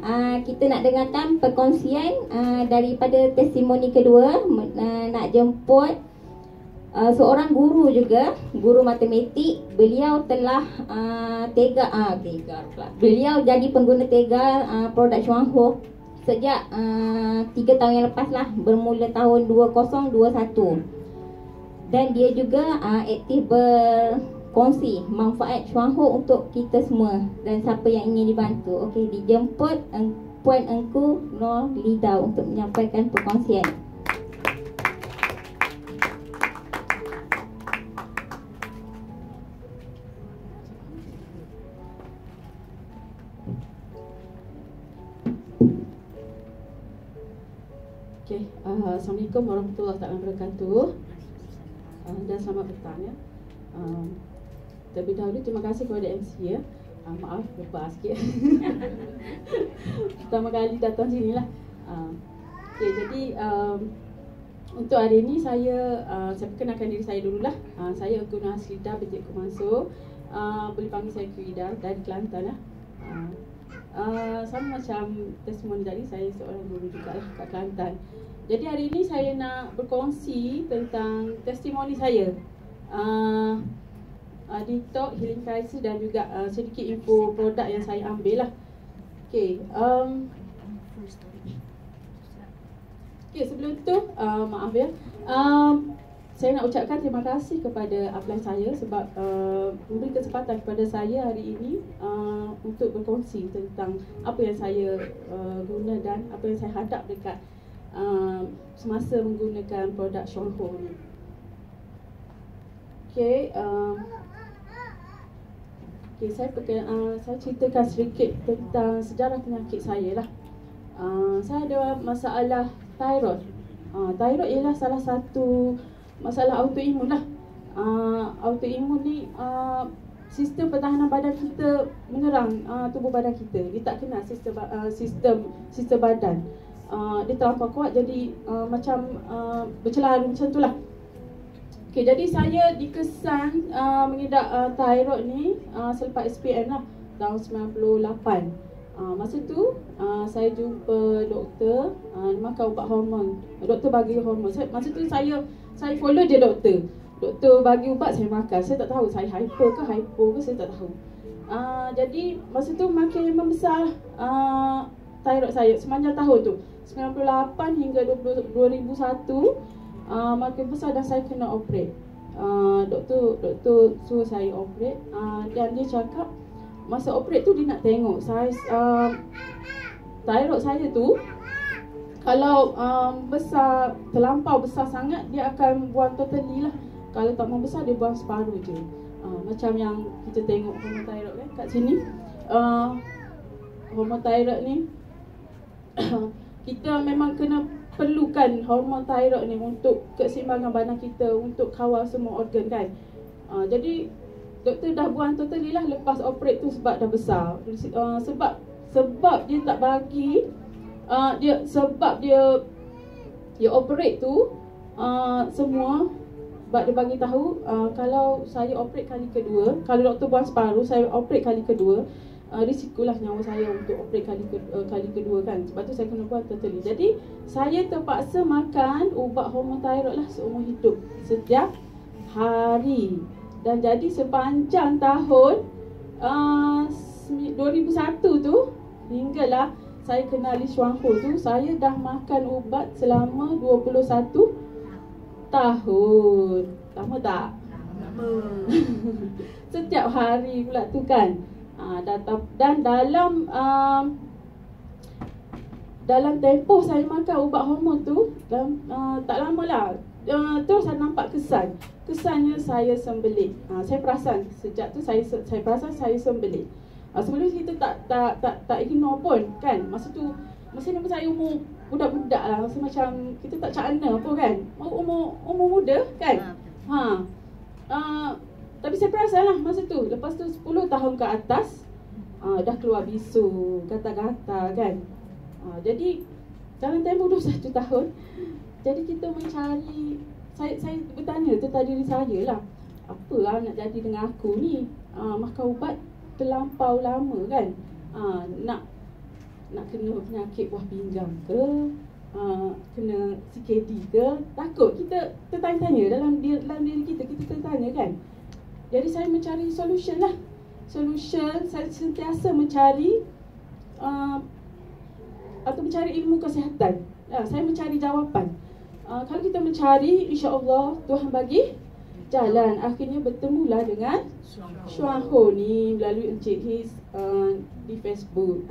Kita nak dengarkan perkongsian daripada testimoni kedua. Nak jemput seorang guru juga, guru matematik. Beliau telah beliau jadi pengguna Tega produk Chuang Ho sejak 3 tahun yang lepas lah, bermula tahun 2021. Dan dia juga aktif berkongsi manfaat Chuang Ho untuk kita semua dan siapa yang ingin dibantu. Okey, dijemput Puan Engku Nurlida untuk menyampaikan perkongsian. Okay, Assalamualaikum warahmatullahi wabarakatuh. Dan selamat petang ya. Terlebih dahulu terima kasih kepada MC ya. Maaf lupa sikit. Pertama kali datang sini lah. Okay, jadi untuk hari ini saya perkenalkan diri saya dululah. Saya Engku Nurlida binti Kumanso. Boleh panggil saya Kuida dari Kelantan lah. Sama macam testimoni tadi, saya seorang guru juga lah kat Kelantan. Jadi hari ini saya nak berkongsi tentang testimoni saya di Talk Healing Crisis dan juga sedikit info produk yang saya ambil lah. Okay, sebelum tu maaf ya, saya nak ucapkan terima kasih kepada upline saya sebab memberi kesempatan kepada saya hari ini untuk berkongsi tentang apa yang saya guna dan apa yang saya hadap dekat semasa menggunakan produk Chuang Ho ni. Okay, saya ceritakan sedikit tentang sejarah penyakit saya lah. Saya ada masalah thyroid. Thyroid ialah salah satu masalah autoimun lah. Autoimun ni sistem pertahanan badan kita menyerang tubuh badan kita. Dia tak kenal sistem badan. Dia terlampau kuat jadi macam bercelaru macam tu lah. Okay, jadi saya dikesan mengidap thyroid ni selepas SPM lah tahun 98. Masa tu saya jumpa doktor, makan ubat hormon. Doktor bagi hormon. Masa tu saya follow je doktor. Doktor bagi ubat saya makan. Saya tak tahu saya hyper ke saya tak tahu. Jadi masa tu makin membesar thyroid saya sepanjang tahun tu. 98 hingga 2001 makin besar dan saya kena operate. Doktor suruh saya operate dan dia cakap masa operate tu dia nak tengok saiz thyroid saya tu. Kalau terlampau besar sangat, dia akan buang totally lah. Kalau tak membesar, dia buang separuh je. Macam yang kita tengok hormon thyroid kan kat sini. Hormon thyroid ni kita memang kena perlukan hormon thyroid ni untuk keseimbangan badan kita, untuk kawal semua organ kan. Jadi doktor dah buang totally lah lepas operate tu sebab dah besar. Sebab dia tak bagi sebab dia operate tu semua. Sebab dia bagi tahu kalau saya operate kali kedua, kalau doktor buang separuh, saya operate kali kedua, risikolah nyawa saya untuk operate kali kedua kan. Sebab tu saya kena buang totally. Jadi saya terpaksa makan ubat hormon thyroid lah seumur hidup, setiap hari. Dan jadi sepanjang tahun 2001 tu hinggalah saya kenali Chuang Ho tu, saya dah makan ubat selama 21 tahun. Lama tak? Lama. Setiap hari pula tu kan. Dan dalam tempoh saya makan ubat hormon tu tak lama lah, terus saya nampak kesannya saya sembelit. Saya perasan sejak tu saya perasan saya sembelit. Sebelum kita tak ignore pun kan. Masa ni saya umur budak-budak lah, masa macam kita tak cakna pun kan, umur muda kan. Tapi saya perasan lah masa tu. Lepas tu 10 tahun ke atas dah keluar bisu, gatal-gatal kan. Jadi dalam tempoh 21 tahun, jadi kita mencari. Saya bertanya tentang diri saya lah, apa lah nak jadi dengan aku ni. Makan ubat terlampau lama kan. nak kena penyakit buah pinggang ke, kena CKD ke, takut kita tertanya-tanya dalam diri kita tertanya kan. Jadi saya mencari solution lah. Solution, saya sentiasa mencari atau mencari ilmu kesihatan. Saya mencari jawapan. Kalau kita mencari, insya-Allah Tuhan bagi jalan. Akhirnya bertemulah dengan Chuang Ho ni melalui Encik His di Facebook.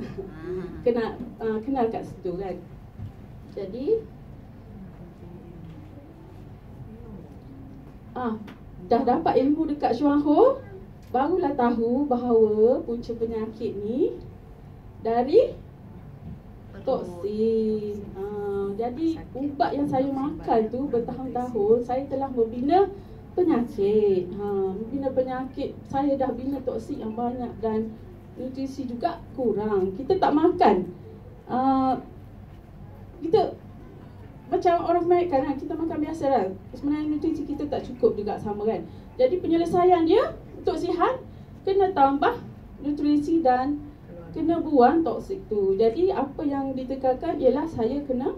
Kenal kat situ kan. Jadi dah dapat ilmu dekat Chuang Ho, barulah tahu bahawa punca penyakit ni dari toksin. Jadi ubat yang saya makan tu bertahun-tahun saya telah membina penyakit. Membina penyakit, saya dah bina toksin yang banyak dan nutrisi juga kurang. Kita tak makan. Kita macam orang Amerika kan, kita makan biasa lah. Sebenarnya nutrisi kita tak cukup juga sama kan. Jadi penyelesaian dia untuk sihat kena tambah nutrisi dan kena buang toksik tu. Jadi apa yang ditekankan ialah saya kena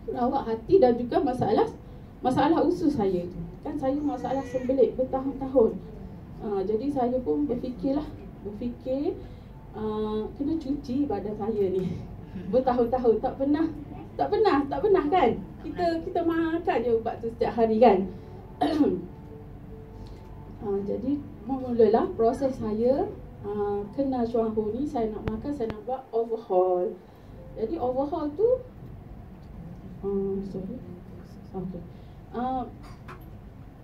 rawat hati dan juga masalah usus saya tu. Kan saya masalah sembelit bertahun-tahun. Jadi saya pun berfikir kena cuci badan saya ni. Bertahun-tahun tak pernah kan. Kita makan je ubat tu setiap hari kan. Jadi mulalah proses saya kenal Chuang Ho ni. Saya nak makan, saya nak buat overhaul. Jadi overhaul tu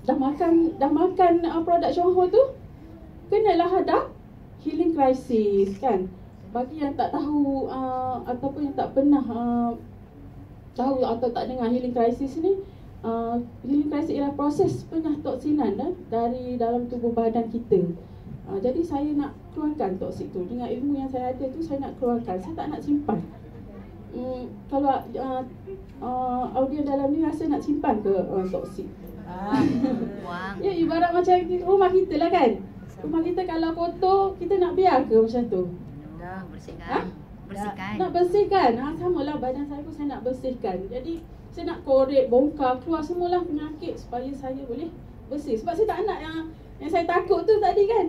dah makan produk Chuang Ho tu, kenalah hadap healing crisis kan. Bagi yang tak tahu ataupun yang tak pernah tahu atau tak dengar healing crisis ni, healing crisis ialah proses penyatoksinan dari dalam tubuh badan kita. Jadi saya nak keluarkan toksik tu. Dengan ilmu yang saya ada tu, saya nak keluarkan. Saya tak nak simpan. Kalau audiens dalam ni rasa nak simpan ke toksik? Ya, ibarat macam rumah kita lah kan. Rumah kita kalau kotor, kita nak biar ke macam tu? Bersihkan. Nak bersihkan. Samalah badan saya pun saya nak bersihkan. Jadi saya nak korek, bongkar, keluar semualah penyakit supaya saya boleh bersih. Sebab saya tak nak yang saya takut tu tadi kan,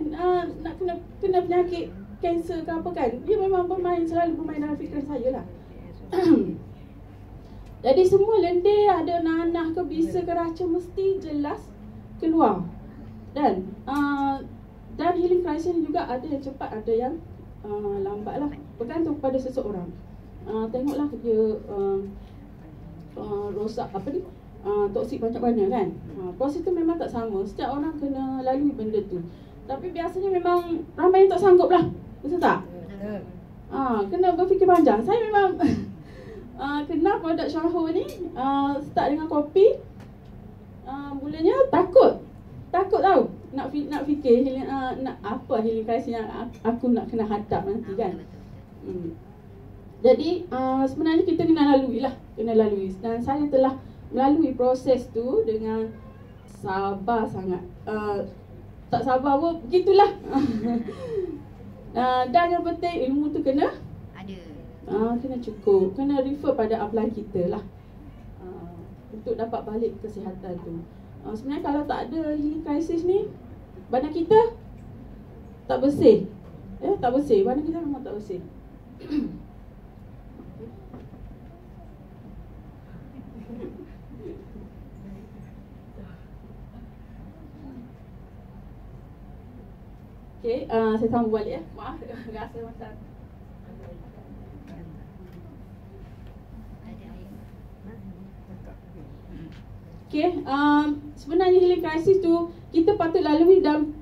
nak kena penyakit kanser ke apa kan. Dia memang selalu bermain dalam fikiran saya lah. Jadi semua lendir, ada nanah ke bisa ke racun mesti jelas keluar. Dan healing crisis ni juga ada yang cepat, ada yang lambat lah. Bergantung pada seseorang. Tengoklah dia rosak toksik banyak mana kan. Proses tu memang tak sama. Setiap orang kena lalui benda tu. Tapi biasanya memang ramai yang tak sanggup lah. Betul tak? Kena berfikir panjang. Saya memang kenal produk Chuang Ho ni, start dengan kopi. Mulanya takut tahu nak fikir nak apa healing crisis yang aku nak kena hadap nanti kan. Jadi sebenarnya kita kena lalui dan saya telah melalui proses tu dengan sabar sangat. Tak sabar pun begitulah. Dan yang penting ilmu tu kena ada. Kena cukup, kena refer pada upline kita lah untuk dapat balik kesihatan tu. Sebenarnya kalau tak ada healing crisis ni, badan kita tak bersih. Tak bersih, badan kita memang tak bersih. Okay, saya sambung balik Maaf, rasa macam sebenarnya healing crisis tu kita patut lalui dan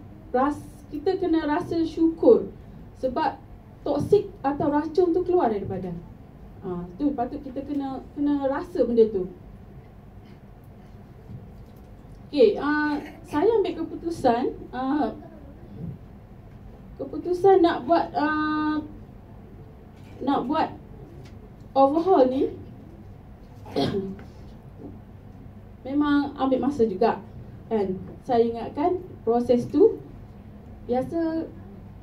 kita kena rasa syukur sebab toksik atau racun tu keluar dari badan. Tu patut kita kena rasa benda tu. Saya ambil keputusan nak buat overhaul ni. Memang ambil masa juga kan. Saya ingatkan proses tu biasa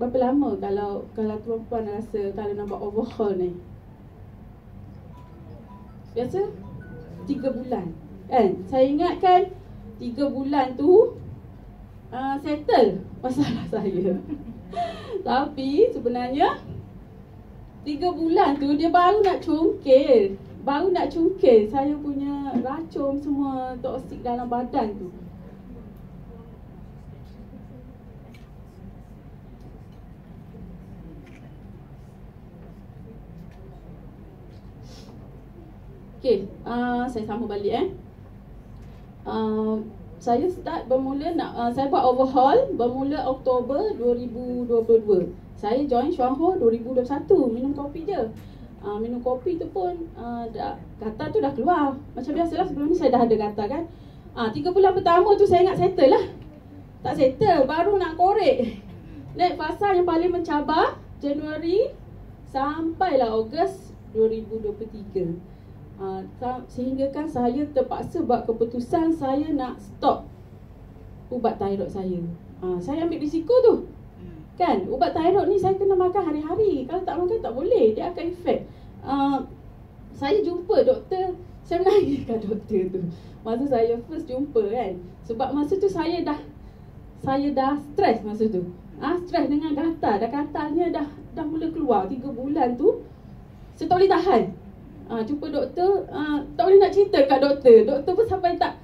berapa lama kalau perempuan rasa kalau nak buat overhaul ni. biasa 3 bulan. Kan? Saya ingatkan 3 bulan tu settle masalah saya. Tapi sebenarnya 3 bulan tu dia baru nak cungkil. Saya punya racun semua toksik dalam badan tu. Okay, saya sambung balik saya start bermula saya buat overhaul bermula Oktober 2022. Saya join Chuan Ho 2021, minum kopi je. Minum kopi tu pun gatal tu dah keluar. Macam biasalah, sebelum ni saya dah ada gatal kan. 3 bulan pertama tu saya ingat settle lah. Tak settle, baru nak korek. Naik fasa yang paling mencabar Januari sampailah Ogos 2023. Sehingga kan saya terpaksa buat keputusan saya nak stop ubat thyroid saya. Saya ambil risiko tu. Kan, ubat thyroid ni saya kena makan hari-hari. Kalau tak makan tak boleh, dia akan efek. Saya jumpa doktor, saya menangis kat doktor tu. Masa saya first jumpa kan. Sebab masa tu saya dah stres masa tu. Stres dengan gatal. Gatalnya dah mula keluar 3 bulan tu. Saya tak boleh tahan. Jumpa doktor, tak boleh nak cerita kat doktor. Doktor pun sampai tak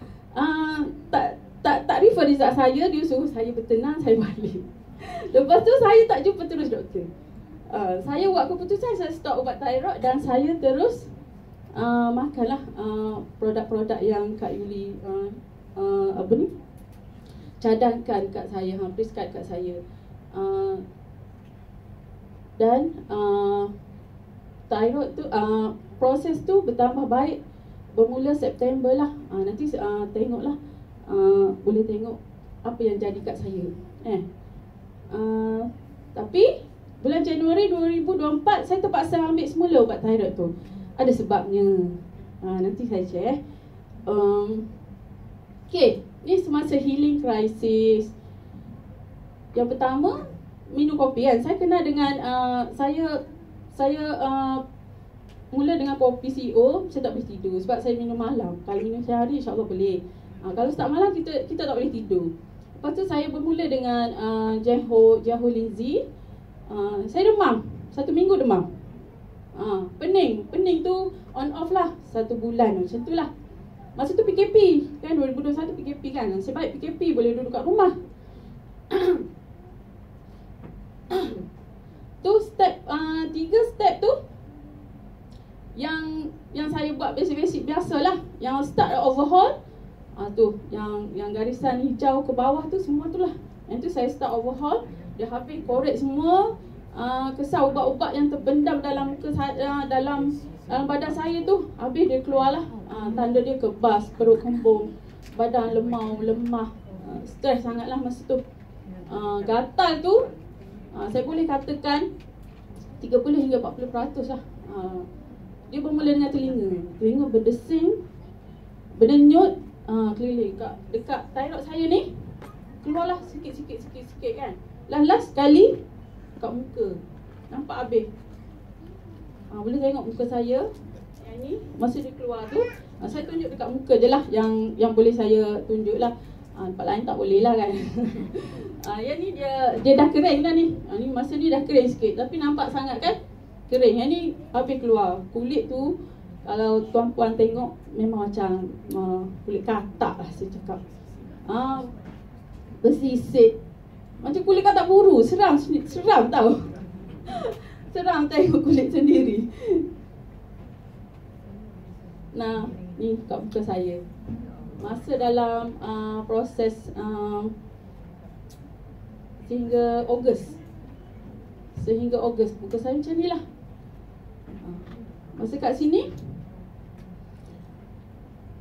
refer result saya. Dia suruh saya bertenang, saya balik. Lepas tu saya tak jumpa terus doktor. Saya buat keputusan saya stop ubat thyroid dan saya terus makanlah produk-produk yang Kak Yuli cadangkan kat saya, prescribe kat saya. Dan thyroid tu proses tu bertambah baik bermula September lah. Nanti tengoklah, boleh tengok apa yang jadi kat saya. Tapi bulan Januari 2024 saya terpaksa ambil semula ubat thyroid tu. Ada sebabnya. Nanti saya share. Okay, ni semasa healing crisis. Yang pertama, minum kopi kan. Saya kena dengan saya mula dengan kopi CEO. Saya tak boleh tidur sebab saya minum malam. Kalau minum sehari insyaAllah boleh. Kalau start malam kita tak boleh tidur. Lepas tu saya bermula dengan Jiaho Linzi. Saya demam, 1 minggu demam. Pening tu on off lah 1 bulan macam tu lah. Masa tu PKP kan, 2021 PKP kan. Sebaik PKP boleh duduk kat rumah. Tu step 3 step tu yang saya buat basic biasalah. Yang start overhaul tu yang garisan hijau ke bawah tu semua tu lah. Yang tu saya start overhaul. Dia habis korek semua kesal ubat-ubat yang terpendam dalam badan saya tu. Habis dia keluar lah. Tanda dia kebas, perut kembung, badan lemah, stres sangatlah masa tu. Gatal tu saya boleh katakan 30 hingga 40% lah. Dia bermula dengan telinga berdesing, berdenyut, keliling dekat thyroid saya ni. Keluarlah sikit kan. Last sekali kat muka. Nampak habis. Boleh tengok muka saya. Yang ni masa dia keluar tu, saya tunjuk dekat muka je lah yang boleh saya tunjuk lah. Tempat lain tak boleh lah kan. Yang ni dia dah kering dah ni. Ni masa ni dah kering sikit. Tapi nampak sangat kan kering. Yang ni habis keluar. Kulit tu kalau tuan-puan tengok memang macam kulit katak lah saya cakap. Bersisik. Macam kulit katak buru. Seram tau. Seram tengok kulit sendiri. Nah, ni kat muka saya. Masa dalam proses sehingga Ogos muka saya macam ni lah. Masa kat sini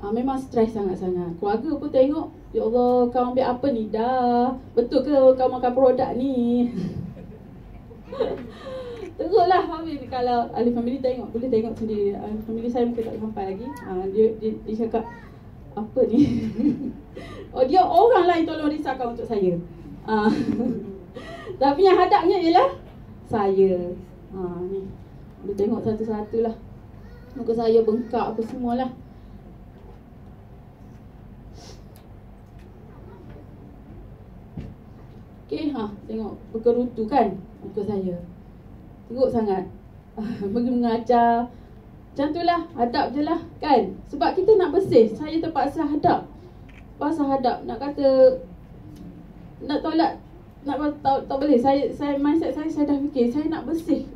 memang stres sangat-sangat. Keluarga pun tengok, ya Allah, kau ambil apa ni dah? Betul ke kau makan produk ni? Teruklah habis. Kalau ahli family tengok, boleh tengok sendiri. Ahli family saya mungkin tak sampai lagi. Dia cakap, apa ni? Dia orang lain tolong risaukan untuk saya. Tapi yang hadapnya ialah saya. Ni boleh tengok satu-satu lah. Muka saya bengkak apa semualah. Okey, tengok berkerutu kan muka saya. Teruk sangat. Pergi mengajar macam tu lah, hadap je lah kan. Sebab kita nak bersih, saya terpaksa hadap. Nak kata nak tolak, tak boleh. Saya mindset saya dah fikir saya nak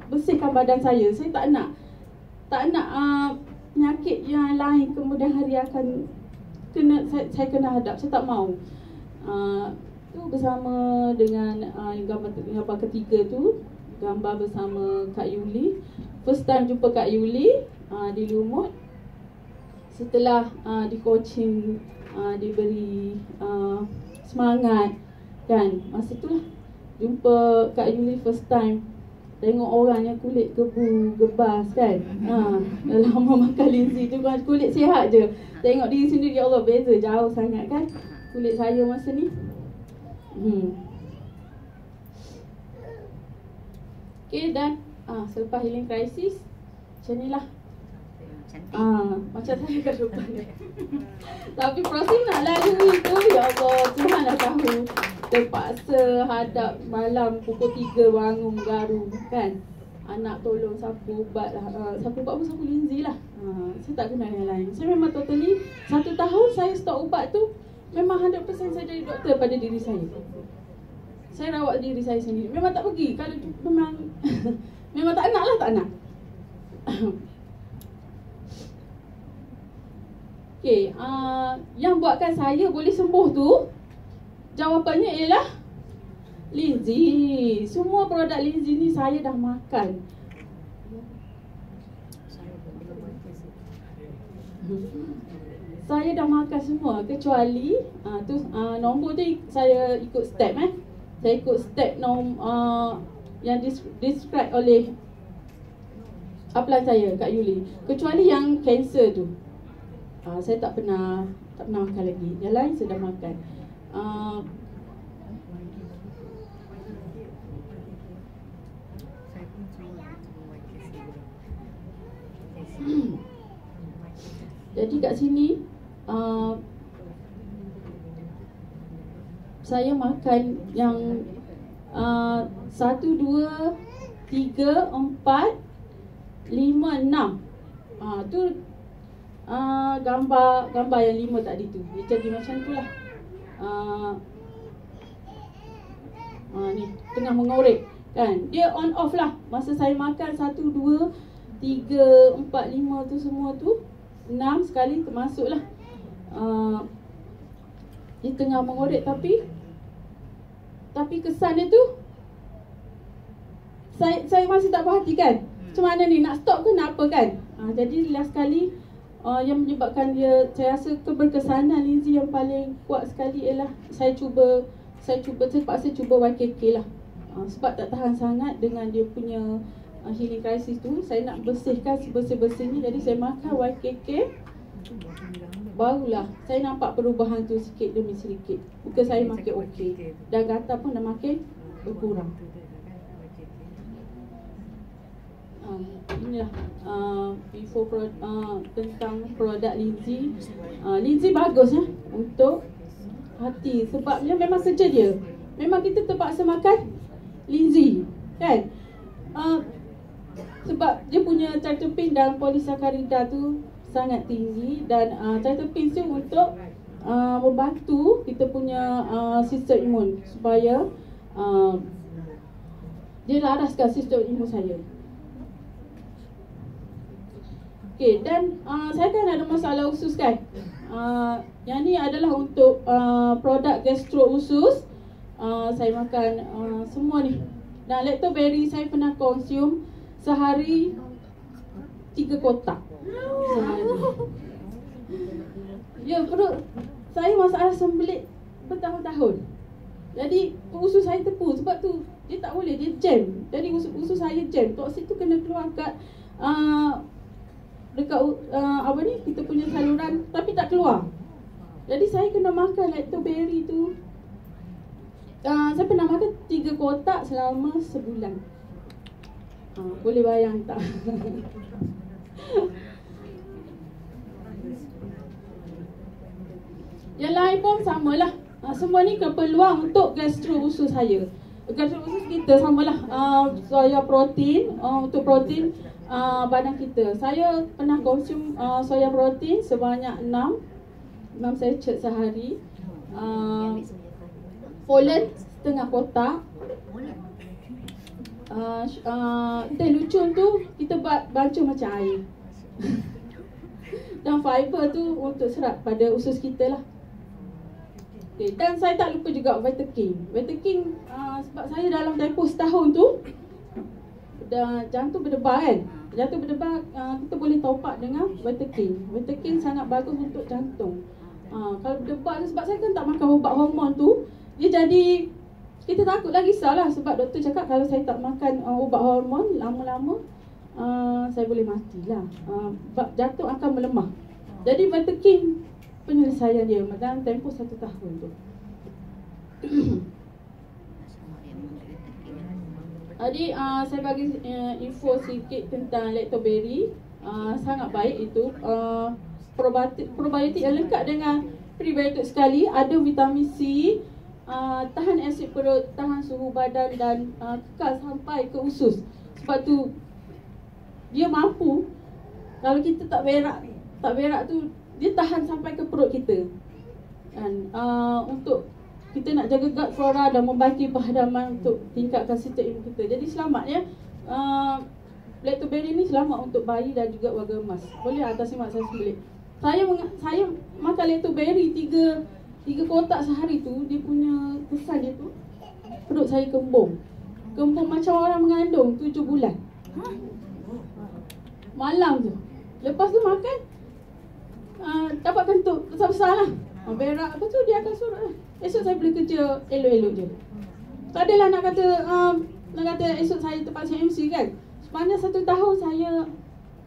bersihkan badan saya. Saya tak nak penyakit yang lain kemudian hari akan saya kena hadap. Saya tak mahu. Tu bersama dengan gambar ketiga tu, gambar bersama Kak Yuli. First time jumpa Kak Yuli di Lumut. Setelah di coaching, diberi semangat kan. Masa tu lah jumpa Kak Yuli first time. Tengok orang yang kulit kebu, gebas kan. Dah lama makan linzi tu kan, kulit sihat je. Tengok diri sendiri, ya Allah, beza jauh sangat kan kulit saya masa ni. Okay, dan selepas healing crisis macam ni lah. Macam saya kat depan ni. Tapi proses nak lalui tu, ya Allah, Tuhan dah tahu. Terpaksa hadap malam pukul 3 bangun garu kan. Anak tolong sapu ubat lah. Sapu ubat pun sapu linzi lah. Saya tak kenal yang lain. Saya memang totally 1 tahun saya stop ubat tu. Memang 100% saya jadi doktor pada diri saya. Saya rawat diri saya sendiri. Memang tak pergi. Kalau tu memang memang tak nak lah, tak nak. Okay, yang buatkan saya boleh sembuh tu, jawapannya ialah linzi. Semua produk linzi ni saya dah makan. Saya dah makan semua kecuali nombor tu saya ikut step Saya ikut step yang describe oleh upline saya Kak Yuli. Kecuali yang kanser tu. Saya tak pernah makan lagi. Yang lain saya dah makan. Jadi kat sini saya makan yang 1, 2, 3, 4, 5, 6. Tu gambar yang 5 tadi tu. Dia jadi macam tu lah. Ni tengah mengorek kan. Dia on off lah. Masa saya makan 1, 2, 3, 4, 5 tu semua tu, 6 sekali termasuk lah. Dia tengah mengorek tapi kesan dia tu saya masih tak perhatikan. Macam mana ni, nak stop ke nak apa kan. Jadi last sekali yang menyebabkan dia, saya rasa keberkesanan linzi yang paling kuat sekali ialah saya terpaksa cuba YKK lah. Sebab tak tahan sangat dengan dia punya healing crisis tu. Saya nak bersihkan sebersih-bersihnya. Jadi saya makan YKK. Barulah saya nampak perubahan tu sikit demi sedikit. Muka saya makin okey. Dan gatal pun dah makin berkurang. Inilah before tentang produk linzi. Linzi bagus untuk hati. Sebabnya memang kerja dia. Memang kita terpaksa makan linzi kan. Sebab dia punya tryptophan dan polisakarida tu sangat tinggi. Dan tryptophan tu untuk membantu kita punya sistem imun supaya dia laraskan sistem imun saya. Okay, dan saya kan ada masalah usus kan. Yang ni adalah untuk produk gastro usus. Saya makan semua ni. Dan lactoberry saya pernah konsum sehari 3 kotak sehari. Ya, perut saya masalah sembelit bertahun-tahun. Jadi usus saya tepu. Sebab tu dia tak boleh, dia jam. Jadi usus saya jam. Toksin tu kena keluar kat dekat kita punya saluran, tapi tak keluar. Jadi saya kena makan lactoberry tu. Saya pernah makan 3 kotak selama sebulan. Boleh bayang tak? saya pun samalah. Semua ni keperluan untuk gastro usus saya. Gastro usus kita samalah. Soya protein, untuk protein badan kita. Saya pernah konsum soya protein sebanyak 6 sachet sehari. Folate setengah kotak. Teh lucun tu kita baca macam air. Dan fiber tu untuk serap pada usus kita lah. Okay. Dan saya tak lupa juga Vitaking. Vitaking sebab saya dalam tempoh setahun tu jantung berdebar kan. Jantung berdebar, kita boleh top up dengan Vitaking. Vitaking sangat bagus untuk jantung. Kalau berdebar tu, sebab saya kan tak makan ubat hormon tu, dia jadi kita takut lagi risaulah. Sebab doktor cakap kalau saya tak makan ubat hormon, lama-lama saya boleh matilah. Jantung akan melemah. Jadi Vitaking penyelesaian dia dalam tempoh 1 tahun tu. Jadi saya bagi info sikit tentang lactoberry. Sangat baik itu. Probiotik yang lengkap dengan prebiotik sekali. Ada vitamin C, tahan asid perut, tahan suhu badan dan kekal sampai ke usus. Sebab tu dia mampu. Kalau kita tak berak tu dia tahan sampai ke perut kita. Dan untuk kita nak jaga gut flora dan membaiki perhadaman untuk tingkatkan sistem imun kita. Jadi selamatnya lactoberry ni selamat untuk bayi dan juga warga emas. Boleh atasi mak saya sembelit. Saya makan lactoberry 3 kotak sehari tu, dia punya kesan dia tu perut saya kembung. Kembung macam orang mengandung 7 bulan. Malam tu. Lepas tu makan dapat kentut besar-besar lah. Berak apa tu dia akan surut lah. Esok saya boleh kerja elok-elok je. Tak adalah nak kata esok saya terpaksa MC kan. Sepanjang 1 tahun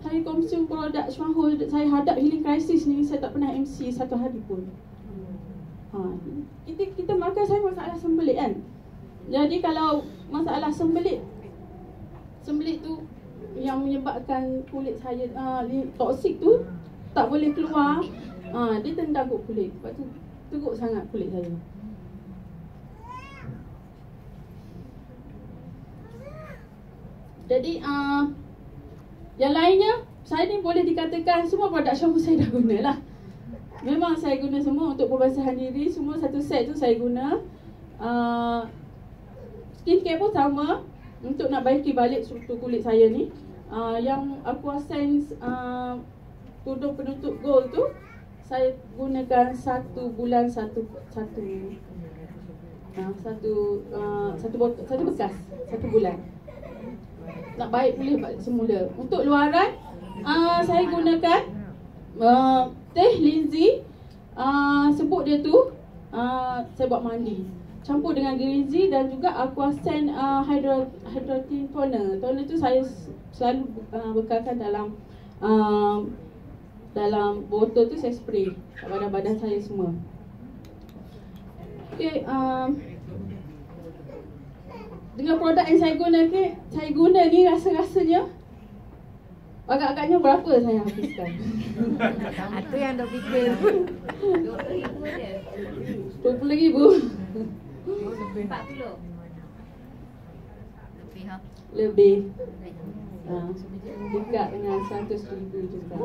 saya konsum produk Shuanghu, saya hadap healing crisis ni, saya tak pernah MC 1 hari pun. Kita makan, saya masalah sembelit kan. Jadi kalau masalah sembelit tu yang menyebabkan kulit saya toksik tu tak boleh keluar, dia tendang kat kulit. Sebab tu teruk sangat kulit saya. Jadi yang lainnya, saya ni boleh dikatakan semua produk Shuanghu saya dah guna lah. Memang saya guna semua untuk pembasahan diri. Semua satu set tu saya guna. Skincare pun sama. Untuk nak baiki balik struktur kulit saya ni, yang Aquasense tudung penutup gold tu, saya gunakan 1 bulan satu bekas 1 bulan. Nak baik boleh balik semula. Untuk luaran, saya gunakan teh Lindsay. Sebut dia tu, saya buat mandi, campur dengan Greenzy dan juga Aquasense Hydrating Toner. Toner tu saya selalu bekalkan dalam botol tu, saya spray pada badan saya semua. Okay, dengan produk yang saya guna ni rasa-rasanya agak-agaknya berapa saya habiskan? Itu yang dah fikir. 20,000. 40. Lebih. Dekat dengan 100,000 juga.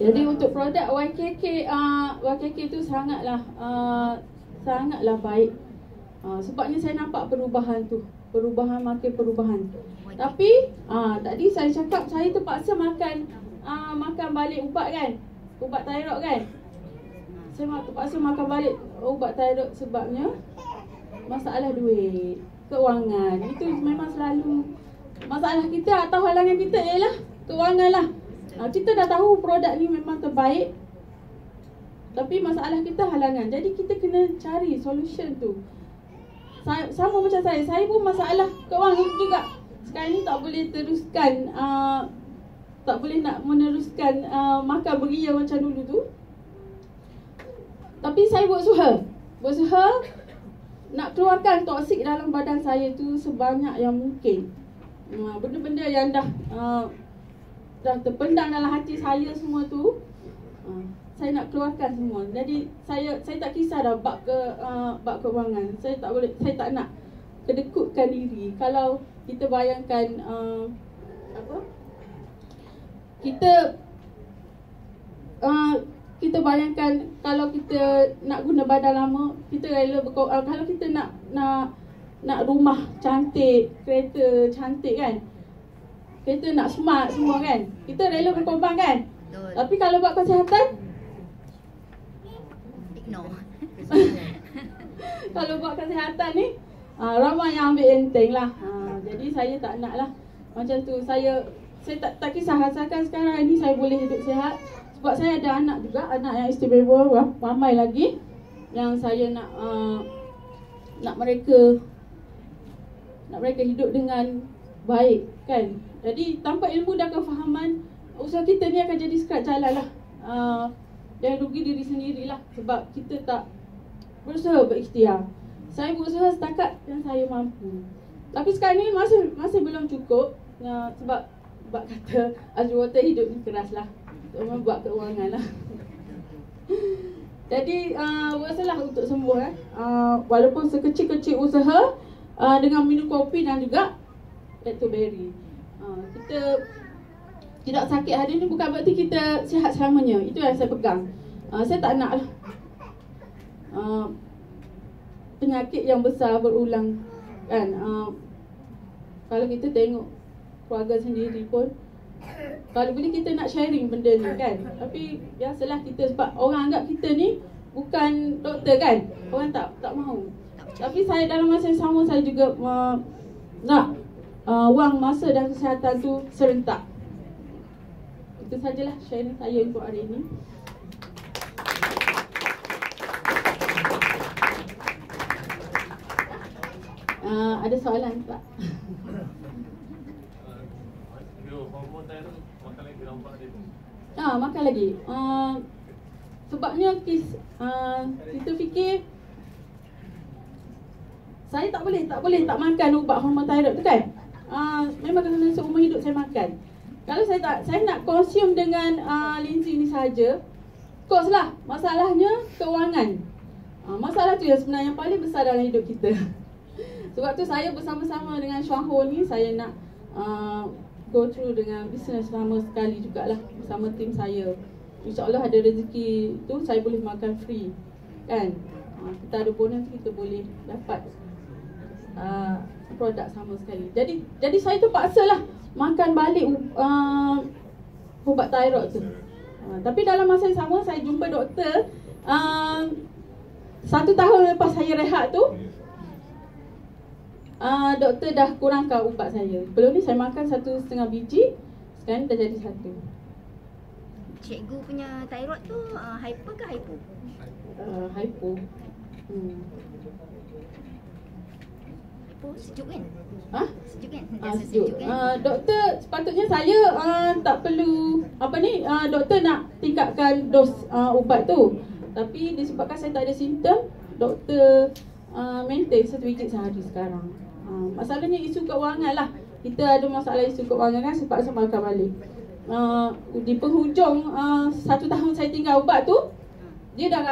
Jadi untuk produk YKK tu sangatlah baik. Sebabnya saya nampak perubahan makin perubahan. Tapi tadi saya cakap saya terpaksa makan balik ubat kan, ubat thyroid kan. Saya terpaksa makan balik ubat thyroid sebabnya masalah duit, keuangan. Itu memang selalu masalah kita atau halangan kita ialah keuangan lah. Kita dah tahu produk ni memang terbaik, tapi masalah kita halangan. Jadi kita kena cari solution tu. Sama macam saya pun masalah keuangan juga. Sekarang ni tak boleh teruskan, tak boleh nak meneruskan makan beria macam dulu tu. Tapi saya buat usaha nak keluarkan toksik dalam badan saya tu sebanyak yang mungkin. Benda-benda yang dah terpendam dalam hati saya semua tu, Saya nak keluarkan semua. Jadi saya tak kisah dah bab keuangan. Saya tak nak kedekutkan diri. Kalau kita bayangkan kita bayangkan kalau kita nak guna badan lama, kita rela kalau kita nak rumah cantik, kereta cantik kan, kereta nak smart semua kan, kita rela berkorban kan. Betul. Tapi kalau buat kesihatan, Ignore. kalau buat kesihatan ni ramai yang ambil enteng lah. Jadi saya tak nak lah macam tu. Saya tak kisah, asalkan sekarang ni saya boleh hidup sihat. Sebab saya ada anak juga, anak yang istimewa, ramai lagi yang saya nak mereka hidup dengan baik kan. Jadi tanpa ilmu dan kefahaman, usaha kita ni akan jadi sekat jalan lah. Dan rugi diri sendirilah sebab kita tak berusaha berikhtiar. Saya berusaha setakat yang saya mampu. Tapi sekarang ni masih belum cukup, sebab kata Azwater hidup ni keras lah. Memang buat keuangan lah. Jadi berusahalah untuk sembuh walaupun sekecil-kecil usaha, dengan minum kopi dan juga Lactoberry. Kita tidak sakit hari ni bukan berarti kita sihat selamanya. Itu yang saya pegang. Saya tak nak lah penyakit yang besar berulang kan. Kalau kita tengok keluarga sendiri pun, kalau boleh kita nak sharing benda ni kan. Tapi biasalah kita, sebab orang anggap kita ni bukan doktor kan, orang tak mahu. Tapi saya dalam masa yang sama, saya juga nak wang masa dan kesihatan tu serentak. Itu sajalah sharing saya untuk hari ini. Ada soalan tak? Makan lagi. Sebabnya kita fikir saya tak boleh tak makan ubat hormon thyroid tu kan. Memang kena seumur hidup saya makan. Kalau saya nak konsum dengan Lindsay ni saja, kos lah. Masalahnya keuangan. Masalah tu yang sebenarnya yang paling besar dalam hidup kita. Sebab tu saya bersama-sama dengan Chuang Ho ni, saya nak go through dengan bisnes lama sekali jugalah bersama tim saya. InsyaAllah ada rezeki tu saya boleh makan free kan. Kita ada bonus, kita boleh dapat produk sama sekali. Jadi saya terpaksalah makan balik ubat thyroid tu. Tapi dalam masa yang sama saya jumpa doktor 1 tahun lepas saya rehat tu, doktor dah kurangkan ubat saya. Belum ni saya makan 1,5 biji, sekarang dah jadi 1. Cikgu punya thyroid tu hyper ke hypo? Hypo. Hypo sejuk kan? Sejuk kan? Sejuk. Doktor sepatutnya saya tak perlu doktor nak tingkatkan dos ubat tu. Tapi disebabkan saya tak ada simptom, doktor maintain 1 biji sehari sekarang. Masalahnya isu keuangan lah. Kita ada masalah isu keuangan kan, sebab saya makan balik. Di penghujung 1 tahun saya tinggal ubat tu, dia dah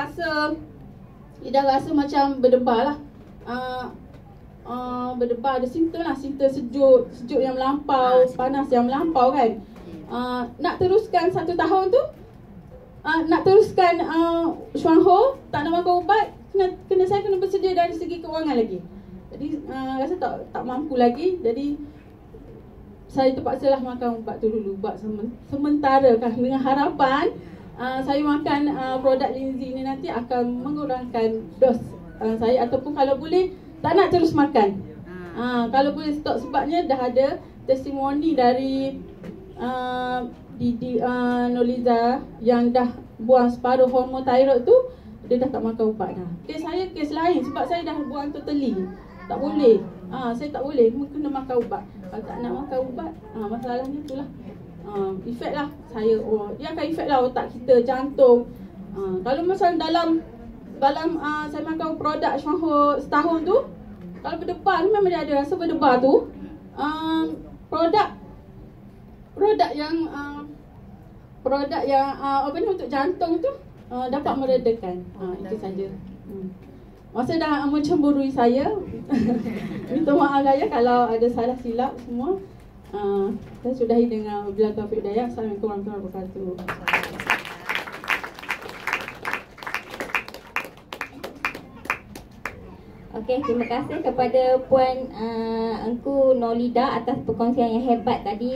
rasa macam berdebar lah. Berdebar, ada simptom lah, simptom sejuk yang melampau, panas yang melampau kan. Nak teruskan 1 tahun tu, nak teruskan Chuang Ho, tak nak makan ubat, saya kena bersedia dari segi keuangan lagi. Jadi rasa tak mampu lagi. Jadi saya terpaksalah makan ubat tu dulu, buat sementara kan, dengan harapan saya makan produk Lindsay ni nanti akan mengurangkan dos saya, ataupun kalau boleh tak nak terus makan. Kalau boleh stop, sebabnya dah ada testimoni dari Noliza yang dah buang separuh hormon thyroid tu, dia dah tak makan ubat dah. Kes saya kes lain, sebab saya dah buang totally. Tak boleh. Saya tak boleh, kena makan ubat. Kalau tak nak makan ubat, masalahnya itulah. Efek lah saya. Dia akan efek lah otak kita, jantung. Kalau macam dalam saya makan produk Chuang Ho setahun tu, kalau berdebar, memang dia ada rasa berdebar tu. Produk yang produk yang untuk jantung tu dapat meredakan. Itu saja. Masa dah mencemburui saya. Minta maaf raya kalau ada salah silap semua. Saya sudahi dengan wabillahi taufiq hidayah. Assalamualaikum warahmatullahi wabarakatuh. Okey, terima kasih kepada Puan Engku Nolida atas perkongsian yang hebat tadi.